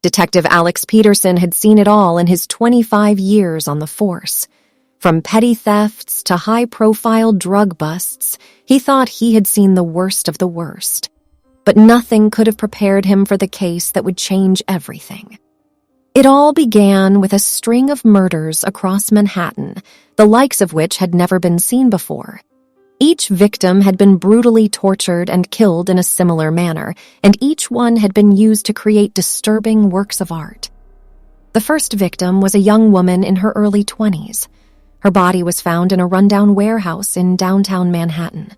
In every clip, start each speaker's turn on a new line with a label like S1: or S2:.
S1: Detective Alex Peterson had seen it all in his 25 years on the force. From petty thefts to high-profile drug busts, he thought he had seen the worst of the worst. But nothing could have prepared him for the case that would change everything. It all began with a string of murders across Manhattan, the likes of which had never been seen before. Each victim had been brutally tortured and killed in a similar manner, and each one had been used to create disturbing works of art. The first victim was a young woman in her early 20s. Her body was found in a rundown warehouse in downtown Manhattan.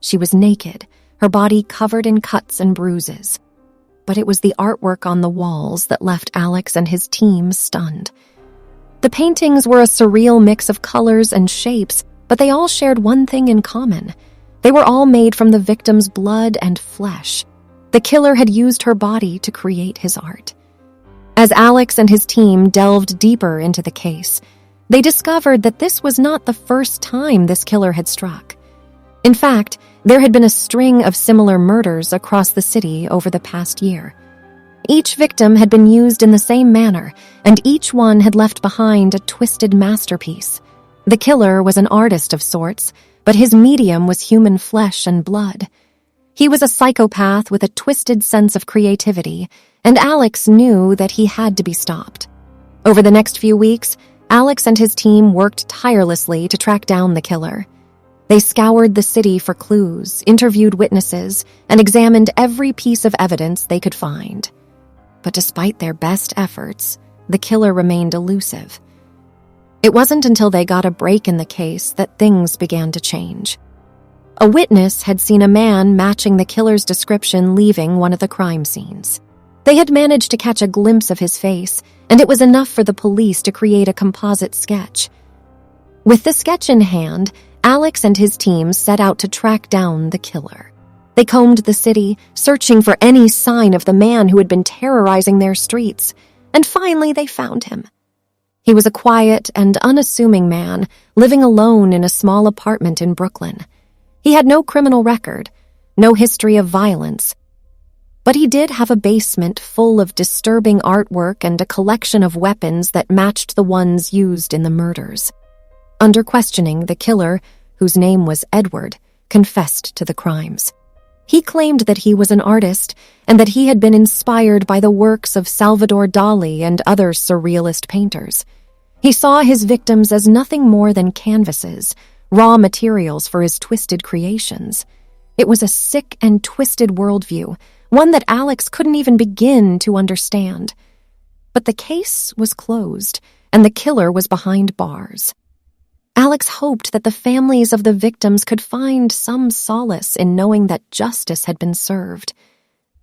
S1: She was naked, her body covered in cuts and bruises. But it was the artwork on the walls that left Alex and his team stunned. The paintings were a surreal mix of colors and shapes, but they all shared one thing in common. They were all made from the victim's blood and flesh. The killer had used her body to create his art. As Alex and his team delved deeper into the case, they discovered that this was not the first time this killer had struck. In fact, there had been a string of similar murders across the city over the past year. Each victim had been used in the same manner, and each one had left behind a twisted masterpiece. The killer was an artist of sorts, but his medium was human flesh and blood. He was a psychopath with a twisted sense of creativity, and Alex knew that he had to be stopped. Over the next few weeks, Alex and his team worked tirelessly to track down the killer. They scoured the city for clues, interviewed witnesses, and examined every piece of evidence they could find. But despite their best efforts, the killer remained elusive. It wasn't until they got a break in the case that things began to change. A witness had seen a man matching the killer's description leaving one of the crime scenes. They had managed to catch a glimpse of his face, and it was enough for the police to create a composite sketch. With the sketch in hand, Alex and his team set out to track down the killer. They combed the city, searching for any sign of the man who had been terrorizing their streets, and finally they found him. He was a quiet and unassuming man, living alone in a small apartment in Brooklyn. He had no criminal record, no history of violence, but he did have a basement full of disturbing artwork and a collection of weapons that matched the ones used in the murders. Under questioning, the killer, whose name was Edward, confessed to the crimes. He claimed that he was an artist and that he had been inspired by the works of Salvador Dali and other surrealist painters. He saw his victims as nothing more than canvases, raw materials for his twisted creations. It was a sick and twisted worldview, one that Alex couldn't even begin to understand. But the case was closed, and the killer was behind bars. Alex hoped that the families of the victims could find some solace in knowing that justice had been served.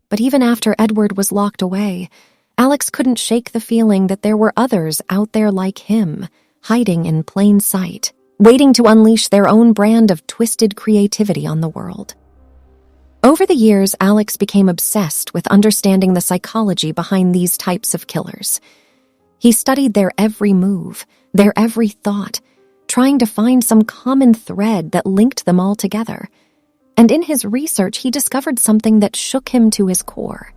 S1: But even after Edward was locked away, Alex couldn't shake the feeling that there were others out there like him, hiding in plain sight, waiting to unleash their own brand of twisted creativity on the world. Over the years, Alex became obsessed with understanding the psychology behind these types of killers. He studied their every move, their every thought, trying to find some common thread that linked them all together. And in his research, he discovered something that shook him to his core.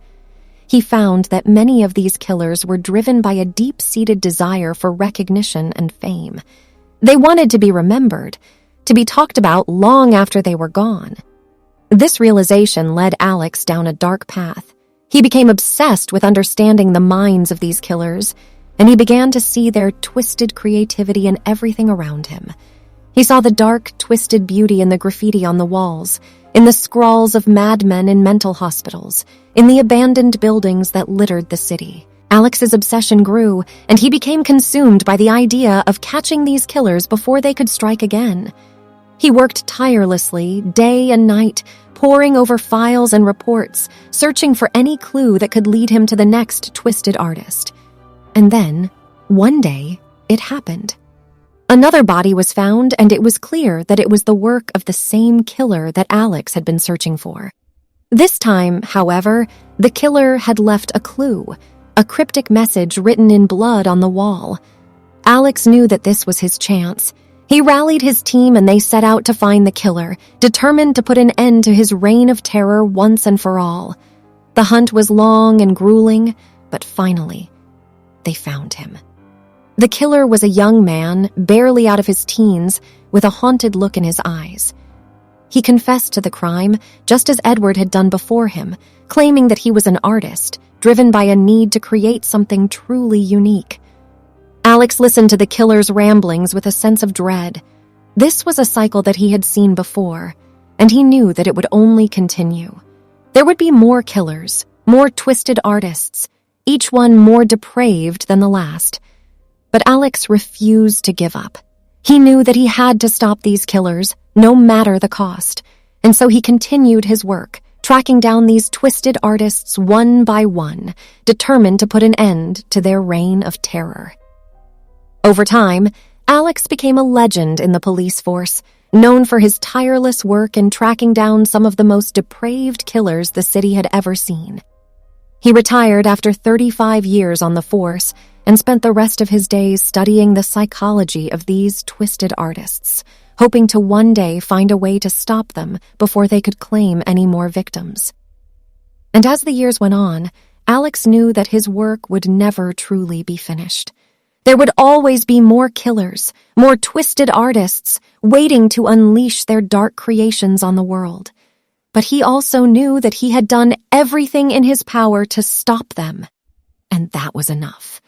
S1: He found that many of these killers were driven by a deep-seated desire for recognition and fame. They wanted to be remembered, to be talked about long after they were gone. This realization led Alex down a dark path. He became obsessed with understanding the minds of these killers, and he began to see their twisted creativity in everything around him. He saw the dark, twisted beauty in the graffiti on the walls, in the scrawls of madmen in mental hospitals, in the abandoned buildings that littered the city. Alex's obsession grew, and he became consumed by the idea of catching these killers before they could strike again. He worked tirelessly, day and night, poring over files and reports, searching for any clue that could lead him to the next twisted artist. And then, one day, it happened. Another body was found, and it was clear that it was the work of the same killer that Alex had been searching for. This time, however, the killer had left a clue, a cryptic message written in blood on the wall. Alex knew that this was his chance. He rallied his team and they set out to find the killer, determined to put an end to his reign of terror once and for all. The hunt was long and grueling, But finally, they found him. The killer was a young man, barely out of his teens, with a haunted look in his eyes. He confessed to the crime, just as Edward had done before him, claiming that he was an artist, driven by a need to create something truly unique. Alex listened to the killer's ramblings with a sense of dread. This was a cycle that he had seen before, and he knew that it would only continue. There would be more killers, more twisted artists, each one more depraved than the last. But Alex refused to give up. He knew that he had to stop these killers, no matter the cost, and so he continued his work, tracking down these twisted artists one by one, determined to put an end to their reign of terror. Over time, Alex became a legend in the police force, known for his tireless work in tracking down some of the most depraved killers the city had ever seen. He retired after 35 years on the force and spent the rest of his days studying the psychology of these twisted artists, hoping to one day find a way to stop them before they could claim any more victims. And as the years went on, Alex knew that his work would never truly be finished. There would always be more killers, more twisted artists, waiting to unleash their dark creations on the world. But he also knew that he had done everything in his power to stop them. And that was enough.